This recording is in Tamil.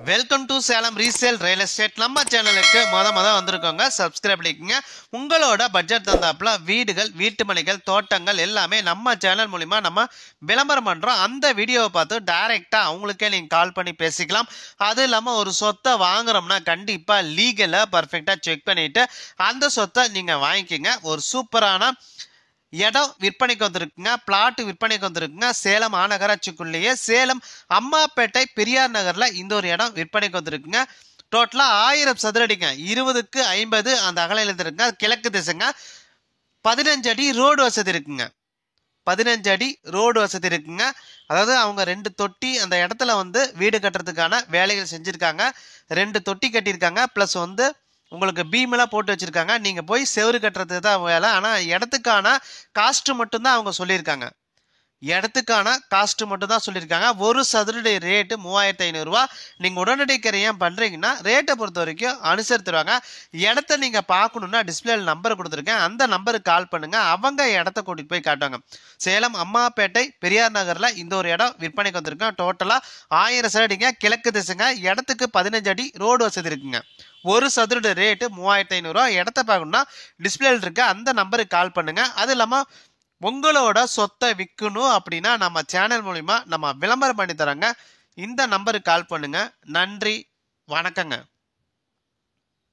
Welcome to Salem resale real estate. நம்ம சேனலுக்கு மொத வந்திருக்கோங்க. சப்ஸ்கிரைப் பண்ணிக்கோங்க. உங்களோட பட்ஜெட் தந்தாப்புல வீடுகள், வீட்டு மனைகள், தோட்டங்கள் எல்லாமே நம்ம சேனல் மூலிமா நம்ம விளம்பரம் பண்ணுறோம். அந்த வீடியோவை பார்த்து டைரெக்டாக அவங்களுக்கே நீங்கள் கால் பண்ணி பேசிக்கலாம். அது இல்லாமல் ஒரு சொத்தை வாங்குறோம்னா கண்டிப்பாக லீகலாக பர்ஃபெக்டாக செக் பண்ணிவிட்டு அந்த சொத்தை நீங்கள் வாங்கிக்கோங்க. ஒரு சூப்பரான இடம் விற்பனைக்கு வந்திருக்குங்க. பிளாட் விற்பனைக்கு வந்திருக்குங்க. சேலம் மாநகராட்சிக்குள்ளேயே சேலம் அம்மாப்பேட்டை பெரியார் நகர்ல இந்த ஒரு இடம் விற்பனைக்கு வந்திருக்குங்க. டோட்டலா 1000 சதுரடிங்க. 20க்கு 50 அந்த அகலையில் இருக்குங்க. கிழக்கு திசைங்க. 15 அடி ரோடு வசதி இருக்குங்க. 15 அடி ரோடு வசதி இருக்குங்க. அதாவது அவங்க 2 தொட்டி அந்த இடத்துல வீடு கட்டுறதுக்கான வேலைகள் செஞ்சிருக்காங்க. 2 தொட்டி கட்டியிருக்காங்க. பிளஸ் உங்களுக்கு பீமெல்லாம் போட்டு வச்சிருக்காங்க. நீங்க போய் செவரு கட்டுறது தான் வேலை. ஆனா இடத்துக்கான காஸ்ட் மட்டும்தான் அவங்க சொல்லியிருக்காங்க. இடத்துக்கான காஸ்ட் மட்டும் தான் சொல்லியிருக்காங்க. ஒரு சதுரடி ரேட்டு 3500 ரூபா. நீங்க உடனடி கிரையம் பண்றீங்கன்னா ரேட்டை பொறுத்த வரைக்கும் அனுசரித்துருவாங்க. இடத்த நீங்க பார்க்கணும்னா டிஸ்பிளேல நம்பர் கொடுத்துருக்கேன். அந்த நம்பருக்கு கால் பண்ணுங்க. அவங்க இடத்த கூட்டிட்டு போய் காட்டுவாங்க. சேலம் அம்மாப்பேட்டை பெரியார் நகர்ல இந்த ஒரு இடம் விற்பனைக்கு வந்திருக்கோம். டோட்டலா 1000 சதுரடிங்க. கிழக்கு திசைங்க. இடத்துக்கு 15 அடி ரோடு வசதி இருக்குங்க. ஒரு சதுரடி ரேட்டு 3500 ரூபா. இடத்த பார்க்கணும்னா டிஸ்பிளேல இருக்க அந்த நம்பருக்கு கால் பண்ணுங்க. அது இல்லாம உங்களோட சொத்தை விற்கணும் அப்படின்னா நம்ம சேனல் மூலிமா நம்ம விளம்பரம் பண்ணி தராங்க. இந்த நம்பருக்கு கால் பண்ணுங்க. நன்றி, வணக்கங்க.